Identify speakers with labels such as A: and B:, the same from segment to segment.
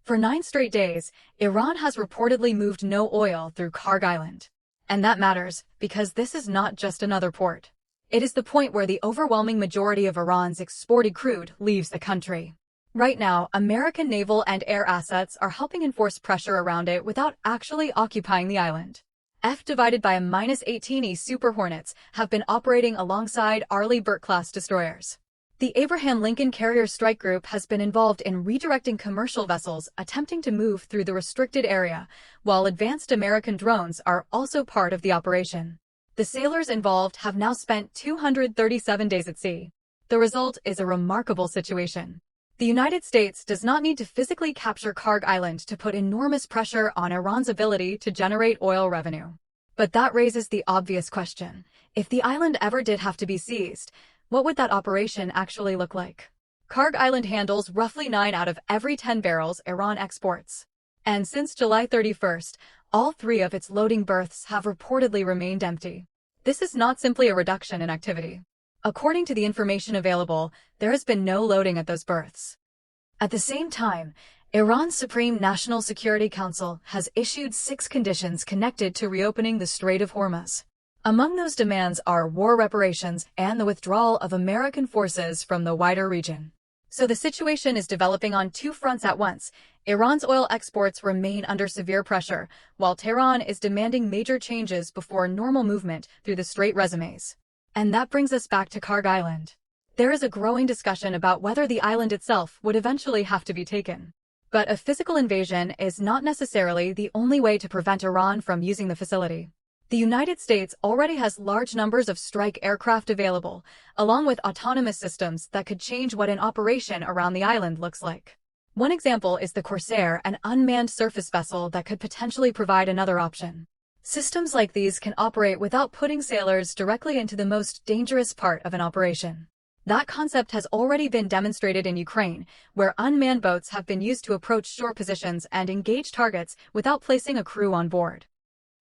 A: For 9 straight days, Iran has reportedly moved no oil through Kharg Island. And that matters, because this is not just another port. It is the point where the overwhelming majority of Iran's exported crude leaves the country. Right now, American naval and air assets are helping enforce pressure around it without actually occupying the island. F divided by A-18E Super Hornets have been operating alongside Arleigh Burke-class destroyers. The Abraham Lincoln Carrier Strike Group has been involved in redirecting commercial vessels attempting to move through the restricted area, while advanced American drones are also part of the operation. The sailors involved have now spent 237 days at sea. The result is a remarkable situation. The United States does not need to physically capture Kharg Island to put enormous pressure on Iran's ability to generate oil revenue. But that raises the obvious question. If the island ever did have to be seized, what would that operation actually look like? Kharg Island handles roughly 9 out of every 10 barrels Iran exports. And since July 31st, all 3 of its loading berths have reportedly remained empty. This is not simply a reduction in activity. According to the information available, there has been no loading at those berths. At the same time, Iran's Supreme National Security Council has issued 6 conditions connected to reopening the Strait of Hormuz. Among those demands are war reparations and the withdrawal of American forces from the wider region. So the situation is developing on 2 fronts at once. Iran's oil exports remain under severe pressure, while Tehran is demanding major changes before normal movement through the strait resumes. And that brings us back to Kharg Island. There is a growing discussion about whether the island itself would eventually have to be taken. But a physical invasion is not necessarily the only way to prevent Iran from using the facility. The United States already has large numbers of strike aircraft available, along with autonomous systems that could change what an operation around the island looks like. One example is the Corsair, an unmanned surface vessel that could potentially provide another option. Systems like these can operate without putting sailors directly into the most dangerous part of an operation. That concept has already been demonstrated in Ukraine, where unmanned boats have been used to approach shore positions and engage targets without placing a crew on board.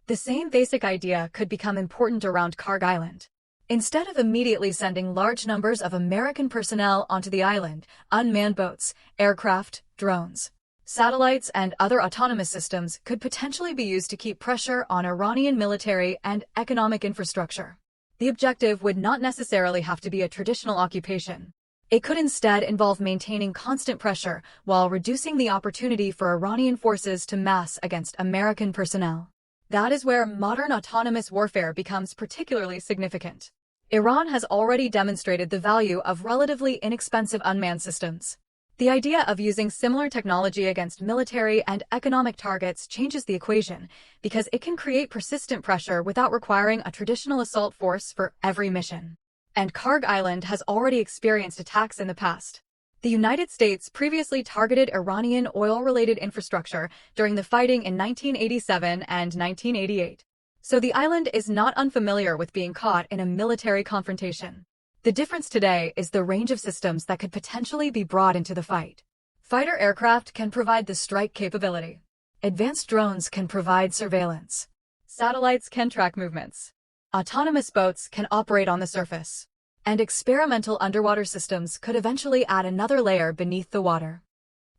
A: The same basic idea could become important around Kharg Island. Instead of immediately sending large numbers of American personnel onto the island, unmanned boats, aircraft, drones, satellites, and other autonomous systems could potentially be used to keep pressure on Iranian military and economic infrastructure. The objective would not necessarily have to be a traditional occupation. It could instead involve maintaining constant pressure while reducing the opportunity for Iranian forces to mass against American personnel. That is where modern autonomous warfare becomes particularly significant. Iran has already demonstrated the value of relatively inexpensive unmanned systems. The idea of using similar technology against military and economic targets changes the equation, because it can create persistent pressure without requiring a traditional assault force for every mission. And Kharg Island has already experienced attacks in the past. The United States previously targeted Iranian oil-related infrastructure during the fighting in 1987 and 1988. So the island is not unfamiliar with being caught in a military confrontation. The difference today is the range of systems that could potentially be brought into the fight. Fighter aircraft can provide the strike capability. Advanced drones can provide surveillance. Satellites can track movements. Autonomous boats can operate on the surface. And experimental underwater systems could eventually add another layer beneath the water.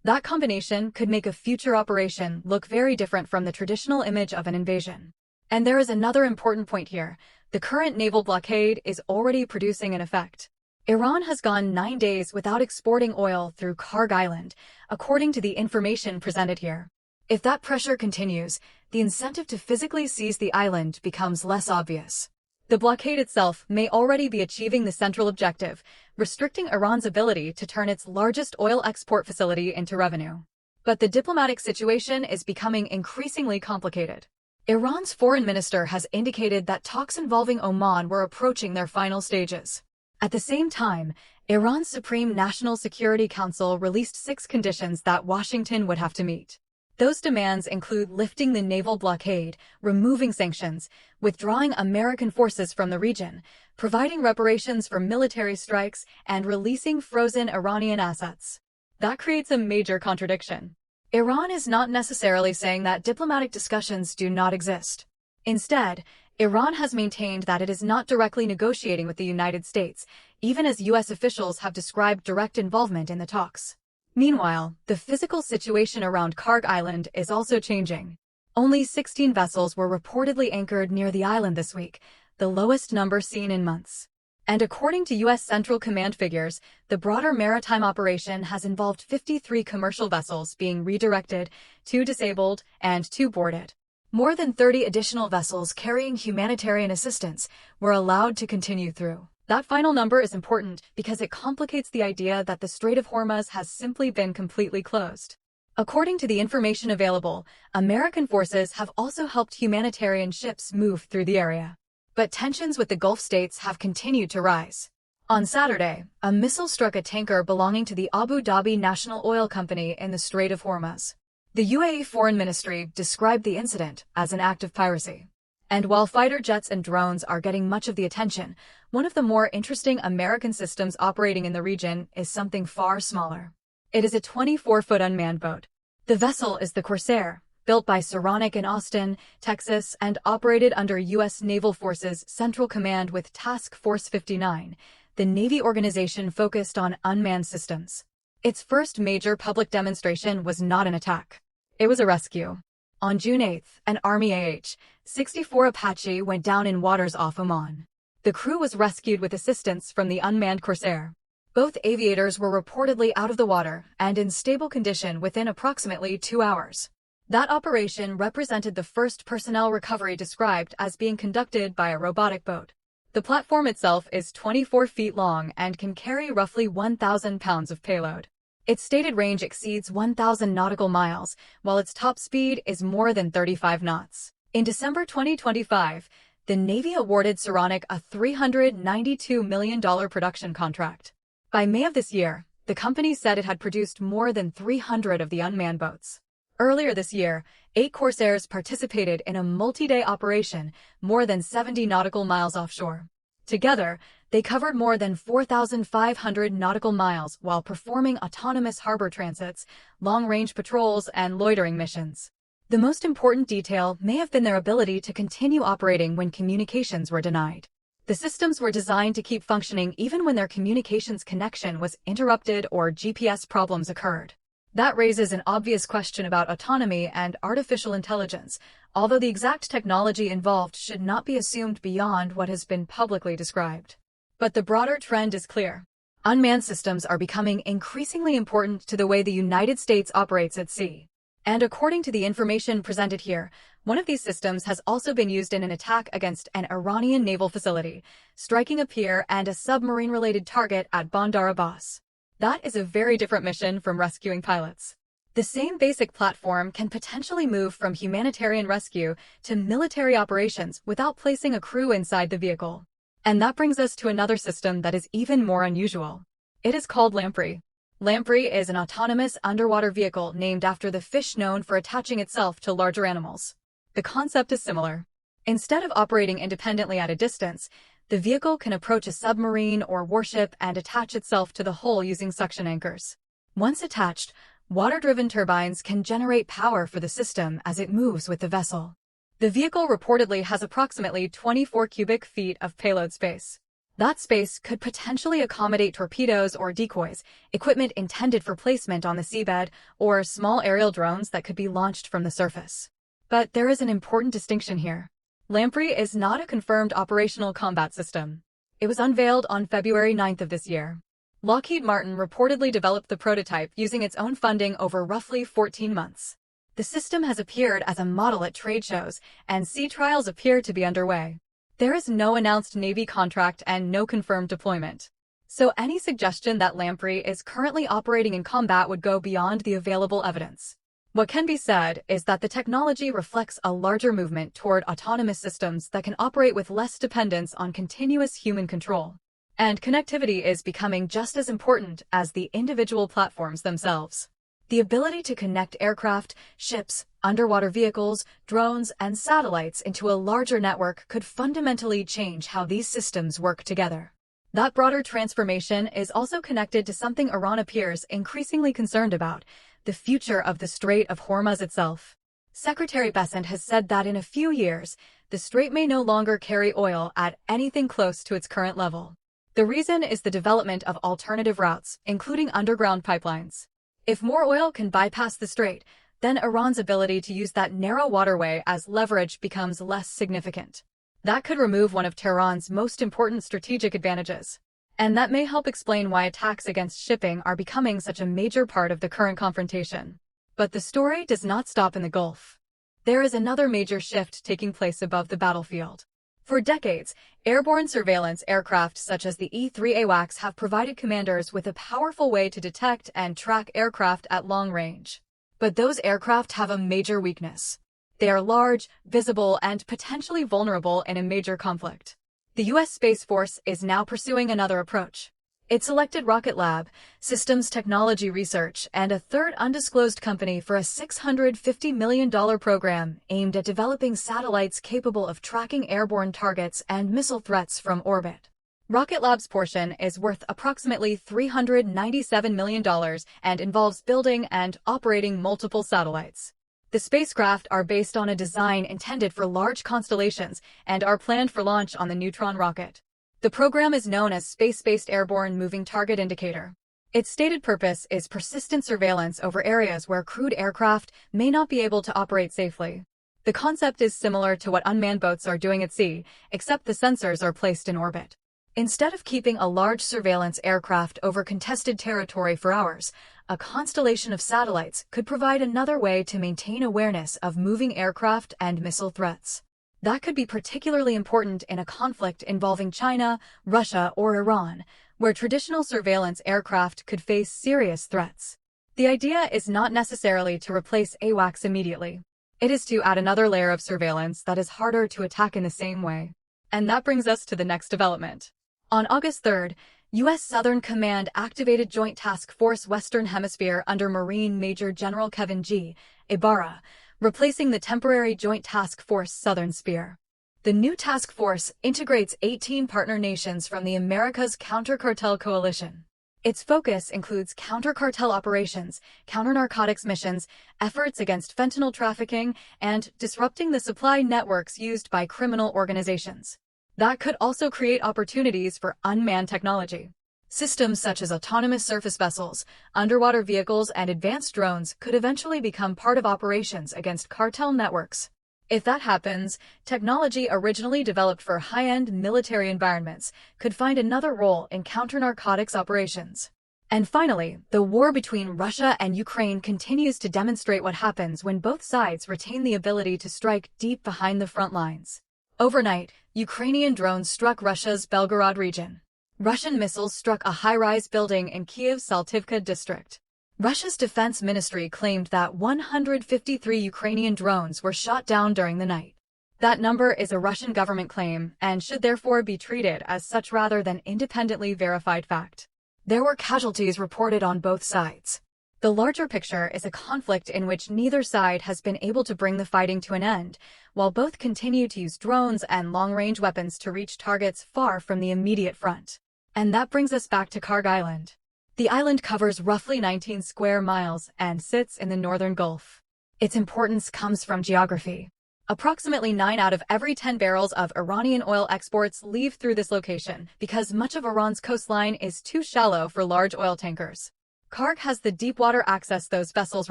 A: That combination could make a future operation look very different from the traditional image of an invasion. And there is another important point here. The current naval blockade is already producing an effect. Iran has gone 9 days without exporting oil through Kharg Island, according to the information presented here. If that pressure continues, the incentive to physically seize the island becomes less obvious. The blockade itself may already be achieving the central objective, restricting Iran's ability to turn its largest oil export facility into revenue. But the diplomatic situation is becoming increasingly complicated. Iran's foreign minister has indicated that talks involving Oman were approaching their final stages. At the same time, Iran's Supreme National Security Council released 6 conditions that Washington would have to meet. Those demands include lifting the naval blockade, removing sanctions, withdrawing American forces from the region, providing reparations for military strikes, and releasing frozen Iranian assets. That creates a major contradiction. Iran is not necessarily saying that diplomatic discussions do not exist. Instead, Iran has maintained that it is not directly negotiating with the United States, even as U.S. officials have described direct involvement in the talks. Meanwhile, the physical situation around Kharg Island is also changing. Only 16 vessels were reportedly anchored near the island this week, the lowest number seen in months. And according to U.S. Central Command figures, the broader maritime operation has involved 53 commercial vessels being redirected, 2 disabled, and 2 boarded. More than 30 additional vessels carrying humanitarian assistance were allowed to continue through. That final number is important because it complicates the idea that the Strait of Hormuz has simply been completely closed. According to the information available, American forces have also helped humanitarian ships move through the area. But tensions with the Gulf states have continued to rise. On Saturday, a missile struck a tanker belonging to the Abu Dhabi National Oil Company in the Strait of Hormuz. The UAE Foreign Ministry described the incident as an act of piracy. And while fighter jets and drones are getting much of the attention, one of the more interesting American systems operating in the region is something far smaller. It is a 24-foot unmanned boat. The vessel is the Corsair, built by Saronic in Austin, Texas, and operated under U.S. Naval Forces Central Command with Task Force 59, the Navy organization focused on unmanned systems. Its first major public demonstration was not an attack. It was a rescue. On June 8, an Army AH-64 Apache went down in waters off Oman. The crew was rescued with assistance from the unmanned Corsair. Both aviators were reportedly out of the water and in stable condition within approximately 2 hours. That operation represented the first personnel recovery described as being conducted by a robotic boat. The platform itself is 24 feet long and can carry roughly 1,000 pounds of payload. Its stated range exceeds 1,000 nautical miles, while its top speed is more than 35 knots. In December 2025, the Navy awarded Saronic a $392 million production contract. By May of this year, the company said it had produced more than 300 of the unmanned boats. Earlier this year, 8 Corsairs participated in a multi-day operation more than 70 nautical miles offshore. Together, they covered more than 4,500 nautical miles while performing autonomous harbor transits, long-range patrols, and loitering missions. The most important detail may have been their ability to continue operating when communications were denied. The systems were designed to keep functioning even when their communications connection was interrupted or GPS problems occurred. That raises an obvious question about autonomy and artificial intelligence, although the exact technology involved should not be assumed beyond what has been publicly described. But the broader trend is clear. Unmanned systems are becoming increasingly important to the way the United States operates at sea. And according to the information presented here, one of these systems has also been used in an attack against an Iranian naval facility, striking a pier and a submarine-related target at Bandar Abbas. That is a very different mission from rescuing pilots. The same basic platform can potentially move from humanitarian rescue to military operations without placing a crew inside the vehicle. And that brings us to another system that is even more unusual. It is called Lamprey. Lamprey is an autonomous underwater vehicle named after the fish known for attaching itself to larger animals. The concept is similar. Instead of operating independently at a distance, the vehicle can approach a submarine or warship and attach itself to the hull using suction anchors. Once attached, water-driven turbines can generate power for the system as it moves with the vessel. The vehicle reportedly has approximately 24 cubic feet of payload space. That space could potentially accommodate torpedoes or decoys, equipment intended for placement on the seabed, or small aerial drones that could be launched from the surface. But there is an important distinction here. Lamprey is not a confirmed operational combat system. It was unveiled on February 9th of this year. Lockheed Martin reportedly developed the prototype using its own funding over roughly 14 months. The system has appeared as a model at trade shows, and sea trials appear to be underway. There is no announced Navy contract and no confirmed deployment. So any suggestion that Lamprey is currently operating in combat would go beyond the available evidence. What can be said is that the technology reflects a larger movement toward autonomous systems that can operate with less dependence on continuous human control. And connectivity is becoming just as important as the individual platforms themselves. The ability to connect aircraft, ships, underwater vehicles, drones, and satellites into a larger network could fundamentally change how these systems work together. That broader transformation is also connected to something Iran appears increasingly concerned about: the future of the Strait of Hormuz itself. Secretary Bessent has said that in a few years, the strait may no longer carry oil at anything close to its current level. The reason is the development of alternative routes, including underground pipelines. If more oil can bypass the strait, then Iran's ability to use that narrow waterway as leverage becomes less significant. That could remove one of Tehran's most important strategic advantages. And that may help explain why attacks against shipping are becoming such a major part of the current confrontation. But the story does not stop in the Gulf. There is another major shift taking place above the battlefield. For decades, airborne surveillance aircraft such as the E-3 AWACS have provided commanders with a powerful way to detect and track aircraft at long range. But those aircraft have a major weakness. They are large, visible, and potentially vulnerable in a major conflict. The U.S. Space Force is now pursuing another approach. It selected Rocket Lab, Systems Technology Research, and a third undisclosed company for a $650 million program aimed at developing satellites capable of tracking airborne targets and missile threats from orbit. Rocket Lab's portion is worth approximately $397 million and involves building and operating multiple satellites. The spacecraft are based on a design intended for large constellations and are planned for launch on the Neutron rocket. The program is known as Space-Based Airborne Moving Target Indicator. Its stated purpose is persistent surveillance over areas where crewed aircraft may not be able to operate safely. The concept is similar to what unmanned boats are doing at sea, except the sensors are placed in orbit. Instead of keeping a large surveillance aircraft over contested territory for hours, a constellation of satellites could provide another way to maintain awareness of moving aircraft and missile threats. That could be particularly important in a conflict involving China, Russia, or Iran, where traditional surveillance aircraft could face serious threats. The idea is not necessarily to replace AWACS immediately. It is to add another layer of surveillance that is harder to attack in the same way. And that brings us to the next development. On August 3rd, U.S. Southern Command activated Joint Task Force Western Hemisphere under Marine Major General Kevin G. Ibarra, replacing the temporary Joint Task Force Southern Sphere. The new task force integrates 18 partner nations from the Americas Counter-Cartel Coalition. Its focus includes counter-cartel operations, counter-narcotics missions, efforts against fentanyl trafficking, and disrupting the supply networks used by criminal organizations. That could also create opportunities for unmanned technology. Systems such as autonomous surface vessels, underwater vehicles, and advanced drones could eventually become part of operations against cartel networks. If that happens, technology originally developed for high-end military environments could find another role in counter-narcotics operations. And finally, the war between Russia and Ukraine continues to demonstrate what happens when both sides retain the ability to strike deep behind the front lines. Overnight, Ukrainian drones struck Russia's Belgorod region. Russian missiles struck a high-rise building in Kiev's Saltivka district. Russia's defense ministry claimed that 153 Ukrainian drones were shot down during the night. That number is a Russian government claim and should therefore be treated as such rather than independently verified fact. There were casualties reported on both sides. The larger picture is a conflict in which neither side has been able to bring the fighting to an end, while both continue to use drones and long-range weapons to reach targets far from the immediate front. And that brings us back to Kharg Island. The island covers roughly 19 square miles and sits in the northern Gulf. Its importance comes from geography. Approximately 9 out of every 10 barrels of Iranian oil exports leave through this location because much of Iran's coastline is too shallow for large oil tankers. Kharg has the deep water access those vessels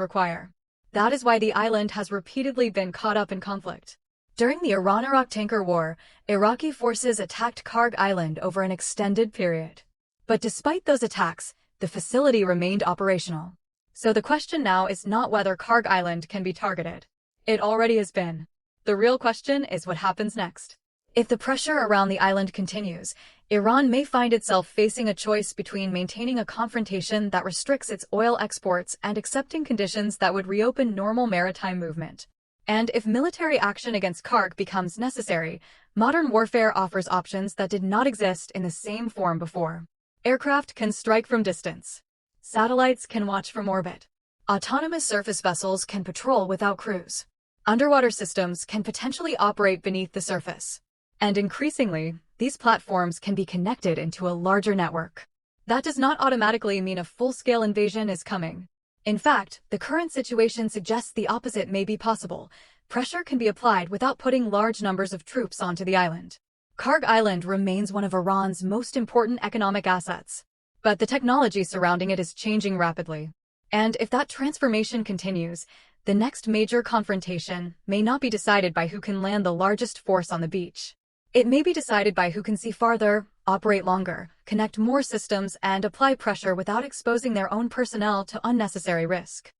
A: require. That is why the island has repeatedly been caught up in conflict. During the Iran-Iraq tanker war, Iraqi forces attacked Kharg Island over an extended period. But despite those attacks, the facility remained operational. So the question now is not whether Kharg Island can be targeted. It already has been. The real question is what happens next. If the pressure around the island continues, Iran may find itself facing a choice between maintaining a confrontation that restricts its oil exports and accepting conditions that would reopen normal maritime movement. And if military action against Kharg becomes necessary, modern warfare offers options that did not exist in the same form before. Aircraft can strike from distance. Satellites can watch from orbit. Autonomous surface vessels can patrol without crews. Underwater systems can potentially operate beneath the surface. And increasingly, these platforms can be connected into a larger network. That does not automatically mean a full-scale invasion is coming. In fact, the current situation suggests the opposite may be possible. Pressure can be applied without putting large numbers of troops onto the island. Kharg Island remains one of Iran's most important economic assets. But the technology surrounding it is changing rapidly. And if that transformation continues, the next major confrontation may not be decided by who can land the largest force on the beach. It may be decided by who can see farther, operate longer, connect more systems, and apply pressure without exposing their own personnel to unnecessary risk.